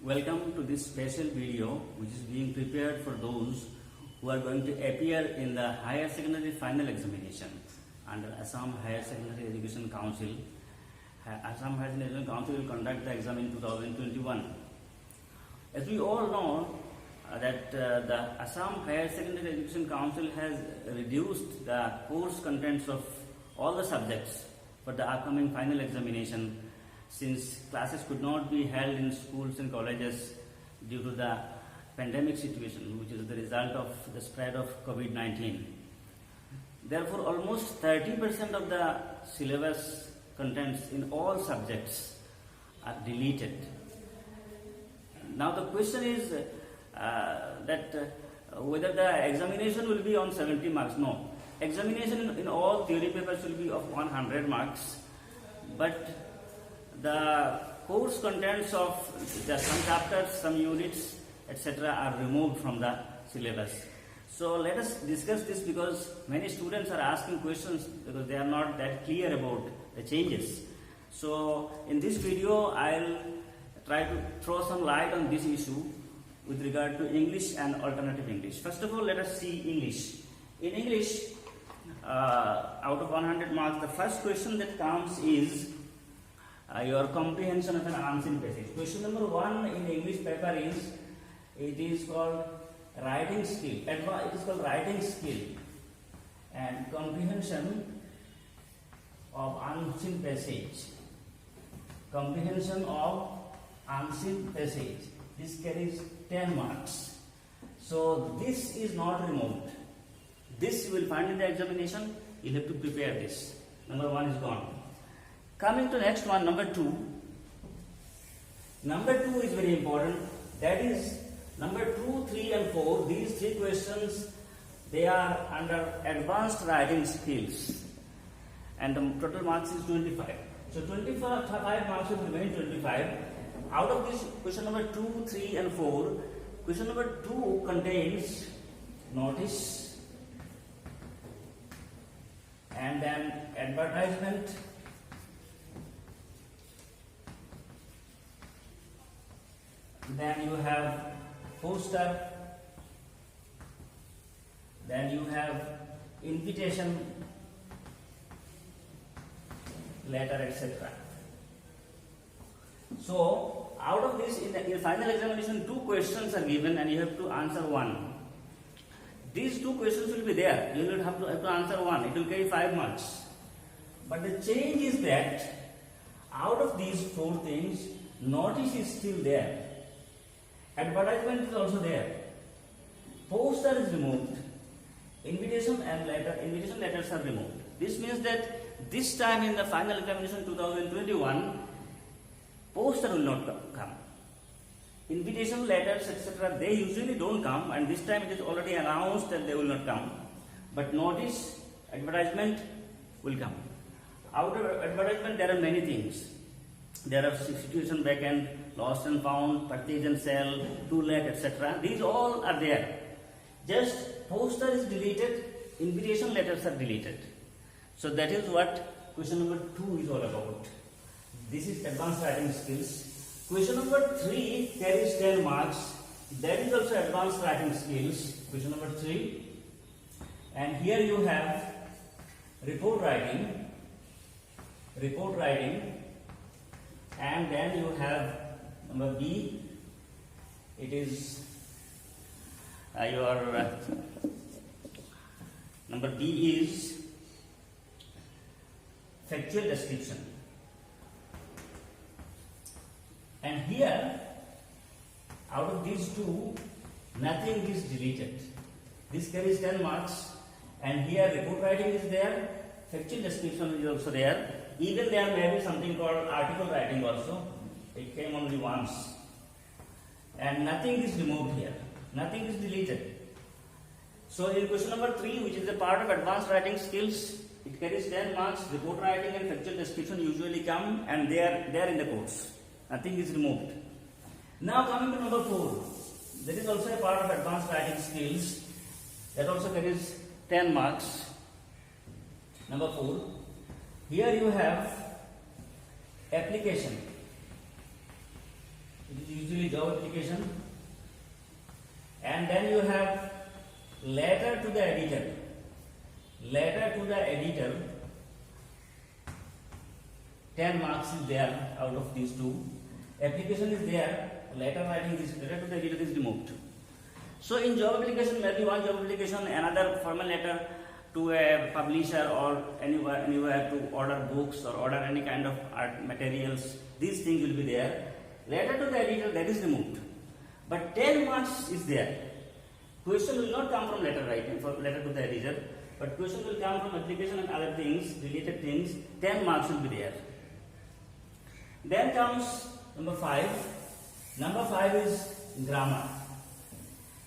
Welcome to this special video which is being prepared for those who are going to appear in the higher secondary final examination under Assam Higher Secondary Education Council. Assam Higher Secondary Education Council will conduct the exam in 2021. As we all know that the Assam Higher Secondary Education Council has reduced the course contents of all the subjects for the upcoming final examination, since classes could not be held in schools and colleges due to the pandemic situation, which is the result of the spread of COVID-19. Therefore, almost 30% of the syllabus contents in all subjects are deleted. Now the question is whether the examination will be on 70 marks. No. Examination in all theory papers will be of 100 marks, but the course contents of some chapters, some units, etc. are removed from the syllabus. So let us discuss this, because many students are asking questions because they are not that clear about the changes. So in this video, I'll try to throw some light on this issue with regard to English and alternative English. First of all, let us see English. In English, out of 100 marks, the first question that comes is your comprehension of an unseen passage. Question number 1 in English paper is called writing skill. It is called writing skill and comprehension of unseen passage. Comprehension of unseen passage. This carries 10 marks. So this is not removed. This you will find in the examination. You have to prepare this. Number 1 is gone. Coming to next one, number 2. Number 2 is very important. That is number 2, 3 and 4. These 3 questions, they are under advanced writing skills. And the total marks is 25. So 25 marks will remain 25. Out of this, question number 2, 3 and 4, question number 2 contains notice and then advertisement, then you have poster, then you have invitation letter, etc. So out of this, in the final examination, 2 questions are given and you have to answer 1. These 2 questions will be there. You will have to answer 1. It will carry 5 marks. But the change is that out of these 4 things, notice is still there. Advertisement is also there. Poster is removed. Invitation letters are removed. This means that this time in the final examination 2021, poster will not come. Invitation letters, etc., they usually don't come, and this time it is already announced that they will not come. But notice, advertisement will come. Out of advertisement, there are many things. There are situation vacant, lost and found, purchase and sell, to let, etc. These all are there. Just poster is deleted, invitation letters are deleted. So that is what question number 2 is all about. This is advanced writing skills. Question number 3 carries 10 marks. That is also advanced writing skills. Question number 3. And here you have report writing, and then you have number B. It is number B is factual description. And here, out of these 2, nothing is deleted. This carries 10 marks. And here report writing is there, factual description is also there. Even there may be something called article writing also. It came only once. And nothing is removed here. Nothing is deleted. So in question number 3, which is a part of advanced writing skills, it carries 10 marks. Report writing and factual description usually come, and they are in the course. Nothing is removed. Now coming to number 4. That is also a part of advanced writing skills. That also carries 10 marks. Number 4. Here you have application. It is usually job application, and then you have letter to the editor. Letter to the editor, 10 marks is there out of these two. Application is there, letter writing is letter to the editor is removed. So in job application, maybe one job application, another formal letter to a publisher or anywhere to order books or order any kind of art materials. These things will be there. Letter to the editor, that is removed. But 10 marks is there. Question will not come from letter writing, for letter to the editor, but question will come from application and other things, related things. 10 marks will be there. Then comes number 5. Number 5 is grammar.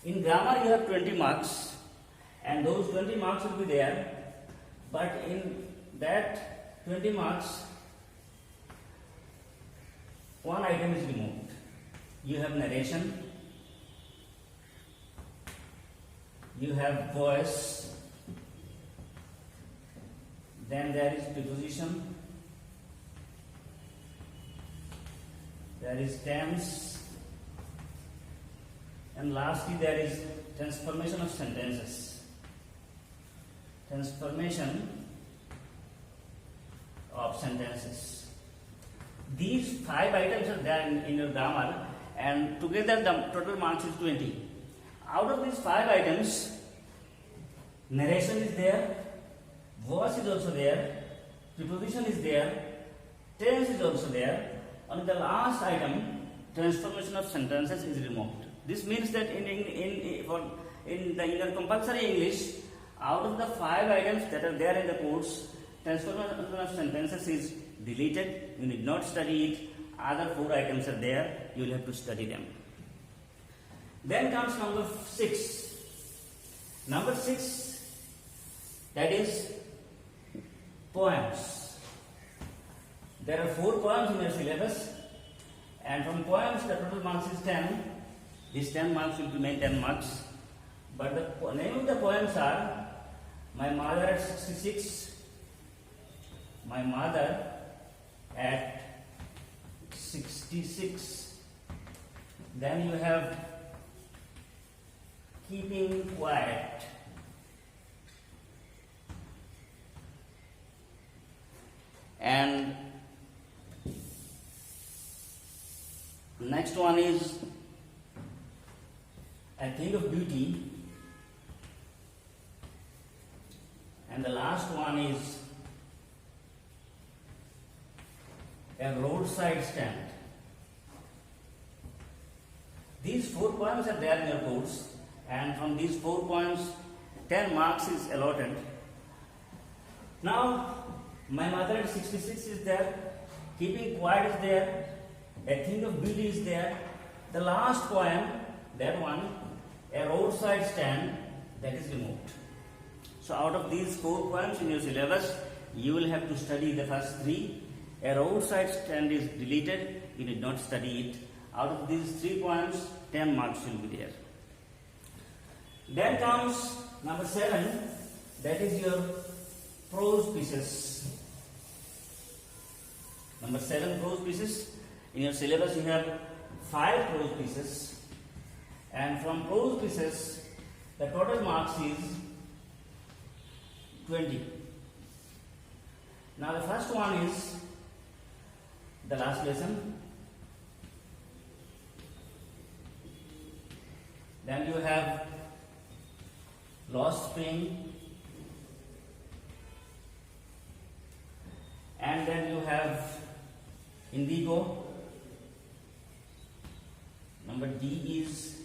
In grammar you have 20 marks, and those 20 marks will be there, but in that 20 marks, one item is removed. You have narration, you have voice, then there is preposition, there is tense, and lastly there is transformation of sentences. Transformation of sentences. These 5 items are there in your grammar, and together the total marks is 20. Out of these 5 items, narration is there, voice is also there, preposition is there, tense is also there. On the last item, transformation of sentences is removed. This means that in the compulsory English, out of the 5 items that are there in the course, transformation of sentences is deleted. You need not study it. Other 4 items are there. You will have to study them. Then comes number 6. Number 6, that is poems. There are 4 poems in your syllabus, and from poems the total marks is 10. These 10 marks will remain 10 marks. But the name of the poems are My Mother at 66, My Mother at 66. Then you have Keeping Quiet. And next one is A Thing of Beauty. And the last one is A Roadside Stand. These 4 poems are there in your course, and from these 4 poems, 10 marks is allotted. Now, My Mother at 66 is there, Keeping Quiet is there, A Thing of Beauty is there. The last poem, that one, A Roadside Stand, that is removed. So out of these 4 poems in your syllabus, you will have to study the first 3. A Roadside Stand is deleted, you need not study it. Out of these 3 poems, 10 marks will be there. Then comes number 7, that is your prose pieces. Number 7, prose pieces. In your syllabus you have 5 prose pieces, and from prose pieces the total marks is 20. Now the first one is the last lesson. Then you have Lost Spring, and then you have Indigo. Number D is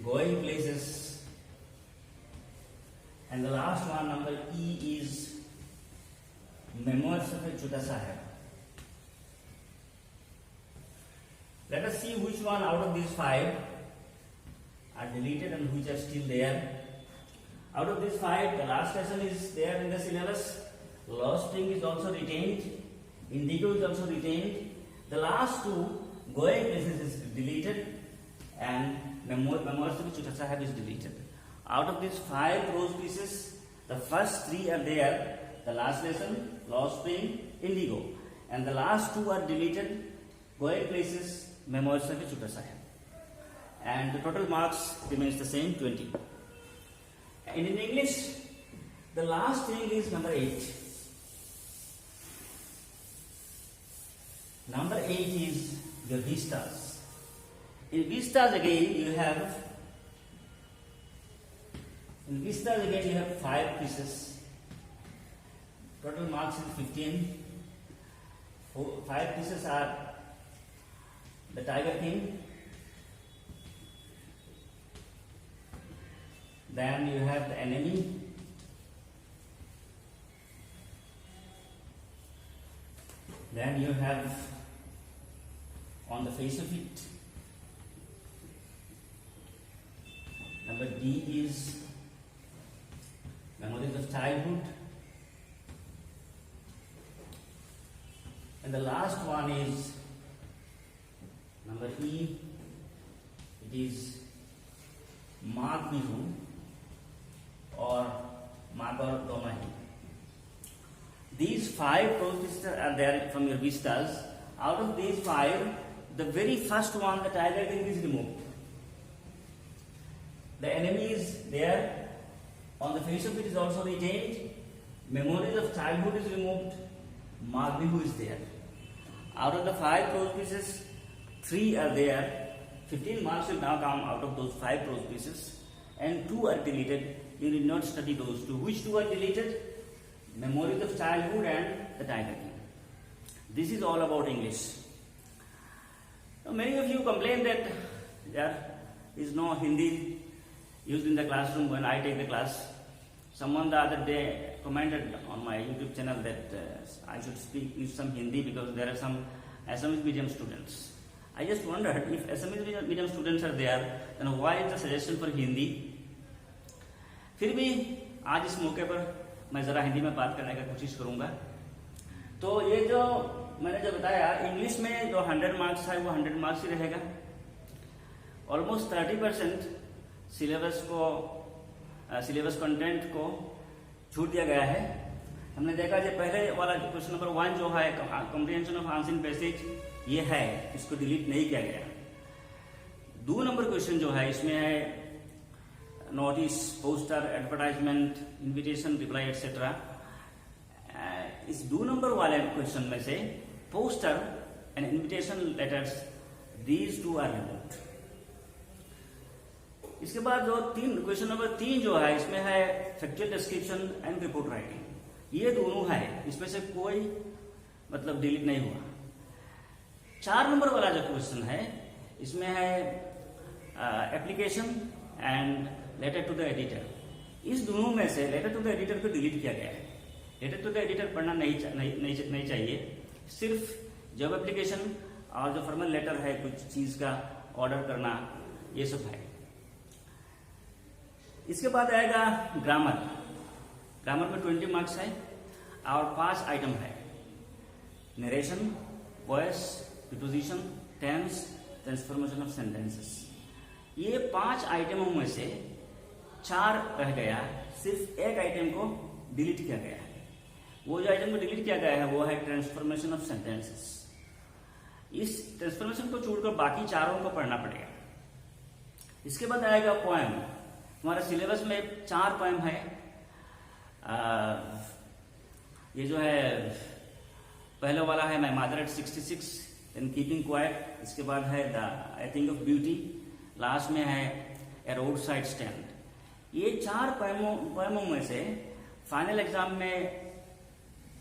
Going Places, and the last one, number E, is Memoirs of a Chota Sahib. Let us see which one out of these 5 are deleted and which are still there. Out of these 5, the last lesson is there in the syllabus. Lost Spring is also retained. Indigo is also retained. The last 2, Going Places, is deleted, and Memoirs of a Chota Sahib is deleted. Out of these 5 prose pieces, the first 3 are there. The last lesson, Lost Spring, Indigo, and the last 2 are deleted, Going Places memory से भी छोटा सा है, and the total marks remains the same, 20. And in English, the last thing is number 8. Number 8 is your vistas. In vistas again you have 5 pieces. Total marks is 15. 5 pieces are the Tiger King. Then you have the enemy. Then you have on the face of it. Number D is memories of childhood. And the last one is number E. It is Magh Bihu or Magh Domahi. These 5 pieces are there from your vistas. Out of these 5, the very first one, the Tiger King, is removed. The enemy is there. On the face of it is also retained. Memories of childhood is removed. Magh Bihu is there. Out of the 5 prose pieces, 3 are there. 15 marks will now come out of those 5 prose pieces, and 2 are deleted. You need not study those 2. Which 2 are deleted? Memories of childhood and the Tiger King. This is all about English. Now, many of you complain that there is no Hindi used in the classroom when I take the class. Someone the other day commented on my YouTube channel that I should use some Hindi because there are some Assamese medium students. I just wondered, if Assamese medium students are there, then why is the suggestion for Hindi? फिर भी आज इस मौके पर मैं ज़रा हिंदी में बात करने की कोशिश करूँगा। तो ये जो मैंने जो बताया, इंग्लिश में जो 100 मार्क्स है वो 100 मार्क्स ही रहेगा। ऑलमोस्ट 30% सिलेबस कंटेंट को छूट दिया गया है। हमने देखा जो पहले वाला क्वेश्चन नंबर 1 जो है कॉम्प्रिहेंशन ऑफ एंशिएंट पैसेज, ये है, इसको डिलीट नहीं किया गया। 2 नंबर क्वेश्चन जो है इसमें है notice, poster, advertisement, invitation, reply etcetera. इस 2 नंबर वाले क्वेश्चन में से poster and invitation letters, these 2 are removed. इसके बाद जो क्वेश्चन नंबर 3 जो है इसमें है factual description and report writing. ये दोनों है, इसमें से कोई मतलब डिलीट नहीं हुआ। 4 नंबर वाला जो क्वेश्चन है इसमें है application and letter to the editor. इस दोनों में से लेटर टू द एडिटर को डिलीट किया गया है। लेटर टू द एडिटर पढ़ना नहीं चाहिए, सिर्फ जॉब एप्लीकेशन और जो फॉर्मल लेटर है कुछ चीज का ऑर्डर करना, ये सब है। इसके बाद आएगा ग्रामर। ग्रामर में 20 मार्क्स है और 5 आइटम है। Narration, voice, preposition, tense, transformation of sentences. ये 5 आइटमों में से 4 रह गया, सिर्फ एक आइटम को डिलीट किया गया है। वो जो आइटम को डिलीट किया गया है वो है ट्रांसफॉर्मेशन ऑफ सेंटेंसेस। इस ट्रांसफॉर्मेशन को छोड़कर बाकी 4 को पढ़ना पड़ेगा। इसके बाद आएगा पोएम। हमारे सिलेबस में 4 पोएम है। ये जो है पहले वाला है my mother at 66, then keeping quiet, इसके बाद है the I think of beauty, last में है ए रोड साइड स्टैंड। ये 4 पोएमों में से फाइनल एग्जाम में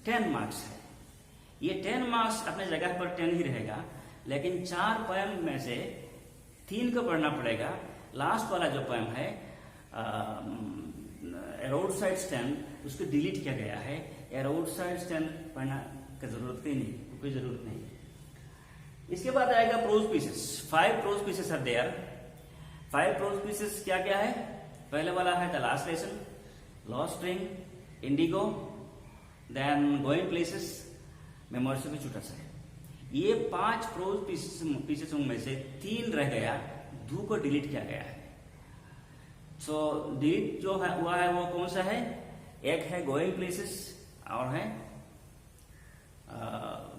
10 मार्क्स है। ये 10 मार्क्स अपने जगह पर 10 ही रहेगा, लेकिन 4 पोएम में से 3 को पढ़ना पड़ेगा। लास्ट वाला जो पोएम है ए रोड साइड स्टैंड, उसको डिलीट किया गया है। ए रोड साइड स्टैंड पढ़ना की जरूरत ही नहीं, कोई जरूरत नहीं। इसके बाद आएगा prose pieces. 5 prose pieces are there. 5 prose pieces क्या क्या है? पहले वाला है the last lesson, lost ring, indigo, then going places, memory से भी छोटा सा है। ये 5 प्रोज पीसेस में से 3 रह गया, 2 को डिलीट किया गया है। सो डिलीट जो है हुआ है वो कौन सा है? एक है गोइंग प्लेसेस और है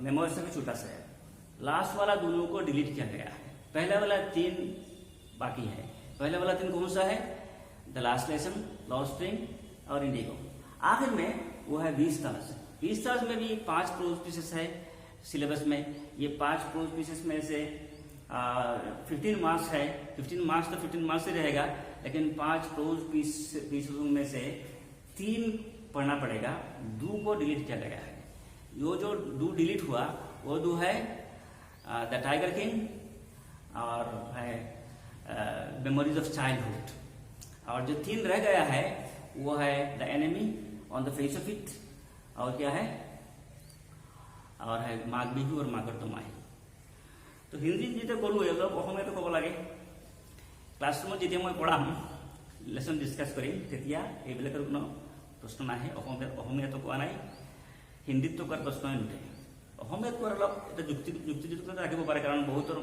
मेमोरी से भी छोटा सा है। लास्ट वाला दोनों को डिलीट किया गया है, पहला वाला 3 बाकी है। पहला वाला 3 कौन सा है? The last lesson, love spring और इंडिगो। आखिर में वो है 20 स्टार्स। 20 स्टार्स में भी 5 प्रोज पीसेस है सिलेबस में। ये 5 प्रोज पीसेस में से 15 मार्क्स है। 15 मार्क्स तो 15 मार्क्स ही रहेगा, लेकिन 5 प्रोज पीसेस में से 3 पढ़ना पड़ेगा, 2 को डिलीट किया गया है। वो जो 2 डिलीट हुआ वो 2 है द टाइगर किंग और है मेमोरीज ऑफ चाइल्डहुड, और जो 3 रह गया है वो है the enemy on the face of it, और क्या है, और है माघ बिहू और माघर तोमाही। तो हिंदी जिते करूँ एवं অসমীয়া तो कब लगे क्लासरूम जिते मैं पढ़ाम लेसन डिस्कस करें तेतिया এইবিলাকৰ কোনো प्रश्न नाहे। অসমীয়া तो কোৱা নাই, हिंदीत तो कोৱাৰ प्रश्न नुठे। অসমীয়াত কোৱাৰ অলপ এটা যুক্তিযুক্ততা ৰাখিব পাৰে, কাৰণ বহুতৰ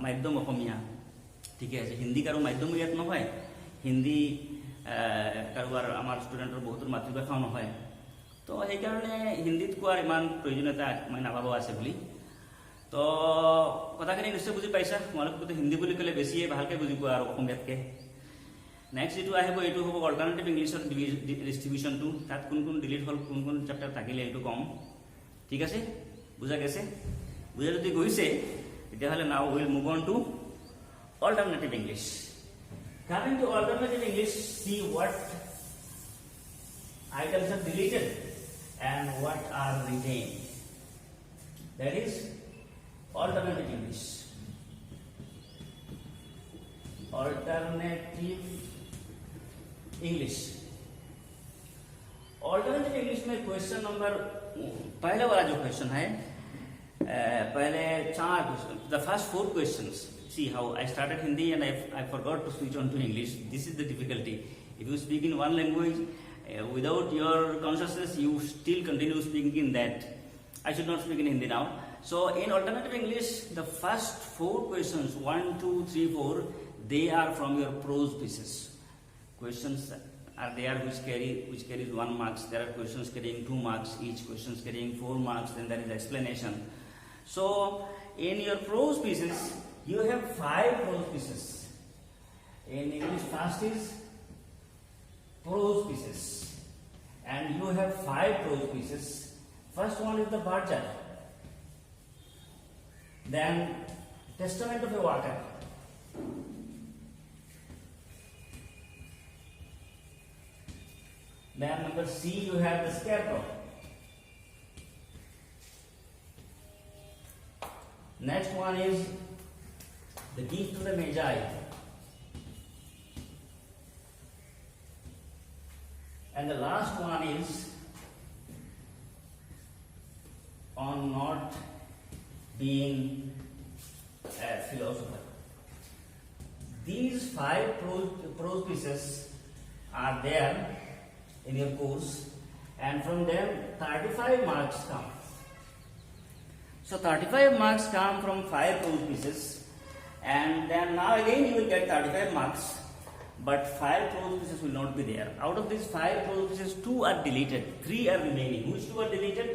মাধ্যম অসমীয়া, ঠিকে আছে। হিন্দী কাৰো মাধ্যম ইয়াত নহয়, হিন্দী কাৰোবাৰ আমাৰ ষ্টুডেণ্টৰ বহুতৰ মাতৃভাষাও নহয়, তো সেইকাৰণে হিন্দীত কোৱাৰ ইমান প্ৰয়োজনীয়তা মই নাভাবোঁ আছে বুলি। তো কথাখিনি নিশ্চয় বুজি পাইছা। তোমালোকে হিন্দী বুলি ক'লে বেছিয়ে ভালকৈ বুজি পোৱা আৰু অসমীয়াতকৈ। নেক্সট যিটো আহিব এইটো হ'ব অল্টাৰনেটিভ ইংলিছৰ ডিষ্ট্ৰিবিউশ্যনটো। তাত কোন কোন ডিলিট হ'ল, কোন কোন চেপ্টাৰ থাকিলে এইটো কম। ঠিক আছে, বুজা গৈছে? বুজা যদি গৈছে তেতিয়াহ'লে now will move on to alternative English. Coming to alternative English, see what items are deleted and what are retained. That is alternative English. Alternative English. Alternative English में क्वेश्चन नंबर पहले वाला जो क्वेश्चन है, पहले 4 the first 4 questions. See how I started Hindi and I forgot to switch on to English. This is the difficulty. If you speak in one language without your consciousness, you still continue speaking in that. I should not speak in Hindi now. So in alternative English, the first 4 questions, 1, 2, 3, 4, they are from your prose pieces. Questions are there which carries 1 marks. There are questions carrying 2 marks. Each questions carrying 4 marks. Then there is explanation. So in your prose pieces, you have 5 prose pieces. In English, first is prose pieces, and you have 5 prose pieces. First one is the Barjar, then Testament of a Worker, then number C you have the Scarecrow. Next one is the gift to the Magi, and the last one is on not being a philosopher. These 5 prose pieces are there in your course, and from them 35 marks come. So 35 marks come from 5 prose pieces. And then now again you will get 35 marks, but 5 prose pieces will not be there. Out of these 5 prose pieces, 2 are deleted, 3 are remaining. Which 2 are deleted?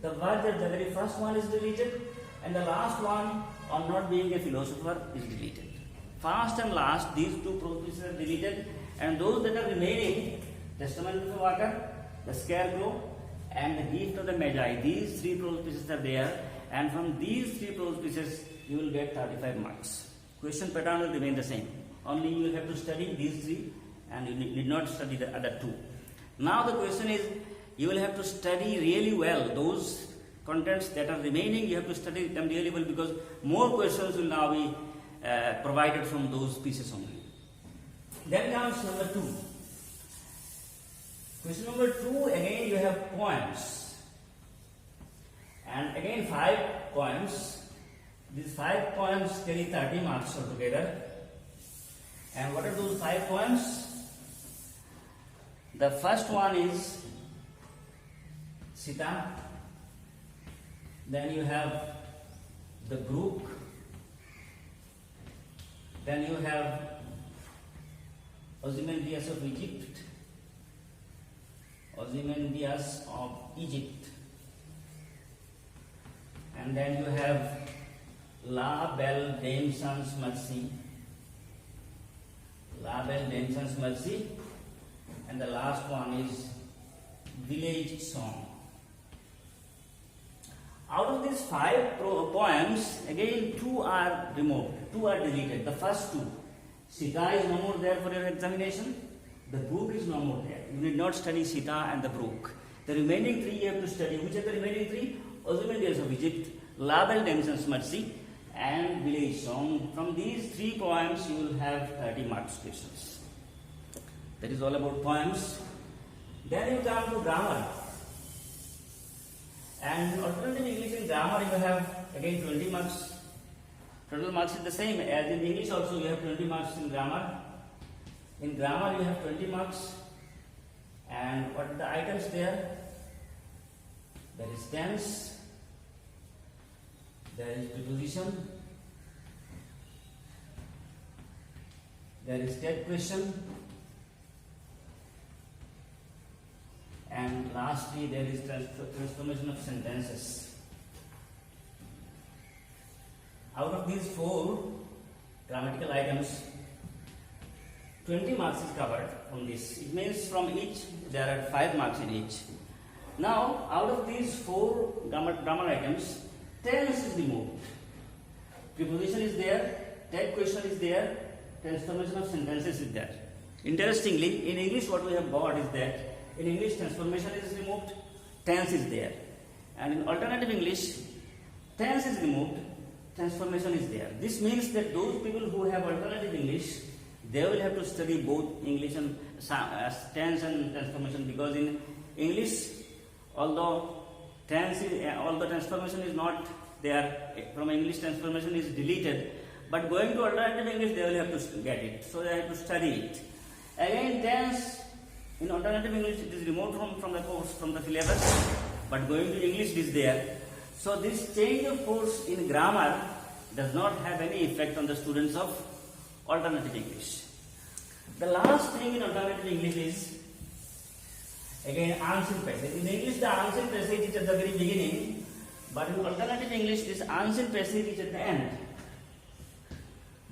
The Varjar, the very first one is deleted, and the last one, on not being a philosopher, is deleted. First and last, these 2 prose pieces are deleted, and those that are remaining, Testament of the Worker, the Scarecrow, and the Gift of the Magi, these 3 prose pieces are there, and from these 3 prose pieces, you will get 35 marks. Question pattern will remain the same. Only you will have to study these 3 and you need not study the other 2. Now the question is, you will have to study really well those contents that are remaining. You have to study them really well, because more questions will now be provided from those pieces only. Then comes number 2. Question number 2, again you have poems. And again 5 poems. These 5 poems carry 30 marks altogether. And what are those 5 poems? The first one is Sita. Then you have the brook. Then you have Ozymandias of Egypt. Ozymandias of Egypt. and then you have La Belle Dame Sans Merci, La Belle Dame Sans Merci, and the last one is Village Song. Out of these 5 poems, again 2 are removed, 2 are deleted. The first 2, Sita is no more there for your examination, the brook is no more there. You need not study Sita and the brook. The remaining 3 you have to study. Which are the remaining 3? Ozymandias of Egypt, La Belle Dame Sans Merci, and Village Song. From these 3 poems you will have 30 marks questions. That is all about poems. Then you come to grammar. And alternative English and grammar you have again 20 marks. Total marks is the same as in English also, you have 20 marks in grammar. In grammar you have 20 marks. And what are the items there? There is tense, there is preposition, there is state question, and lastly there is transformation of sentences. Out of these 4 grammatical items, 20 marks is covered from this. It means from each there are 5 marks in each. Now, out of these 4 grammar items, tense is removed. Preposition is there, type question is there, transformation of sentences is there. Interestingly, in English what we have got is that in English transformation is removed, tense is there. And in alternative English, tense is removed, transformation is there. This means that those people who have alternative English, they will have to study both English and tense and transformation, because in English, although transformation is not there, from English transformation is deleted, but going to alternative English they will have to get it, so they have to study it. Again, tense in alternative English it is removed from the course, from the syllabus, but going to English it is there. So this change of course in grammar does not have any effect on the students of alternative English. The last thing in alternative English is again unseen passage. In English the unseen passage is at the very beginning, but in alternative English this unseen passage is at the end.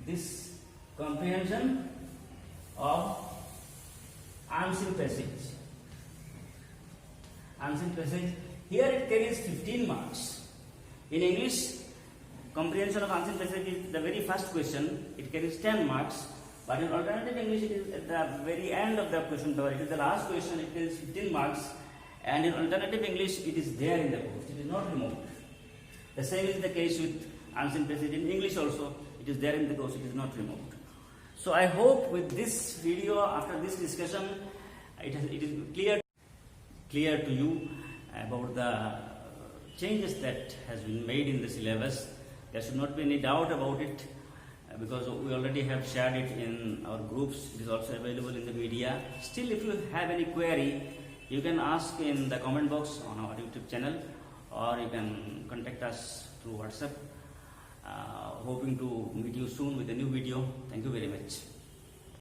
This comprehension of unseen passage. Unseen passage, here it carries 15 marks. In English, comprehension of unseen passage is the very first question, it carries 10 marks. But in alternative English, it is at the very end of the question paper. It is the last question, it carries 15 marks. And in alternative English, it is there in the course, it is not removed. The same is the case with unseen passage. In English also, it is there in the course, it is not removed. So I hope with this video, after this discussion, it is clear to you about the changes that has been made in the syllabus. There should not be any doubt about it, because we already have shared it in our groups. It is also available in the media. Still, if you have any query, you can ask in the comment box on our YouTube channel, or you can contact us through WhatsApp. Hoping to meet you soon with a new video. Thank you very much.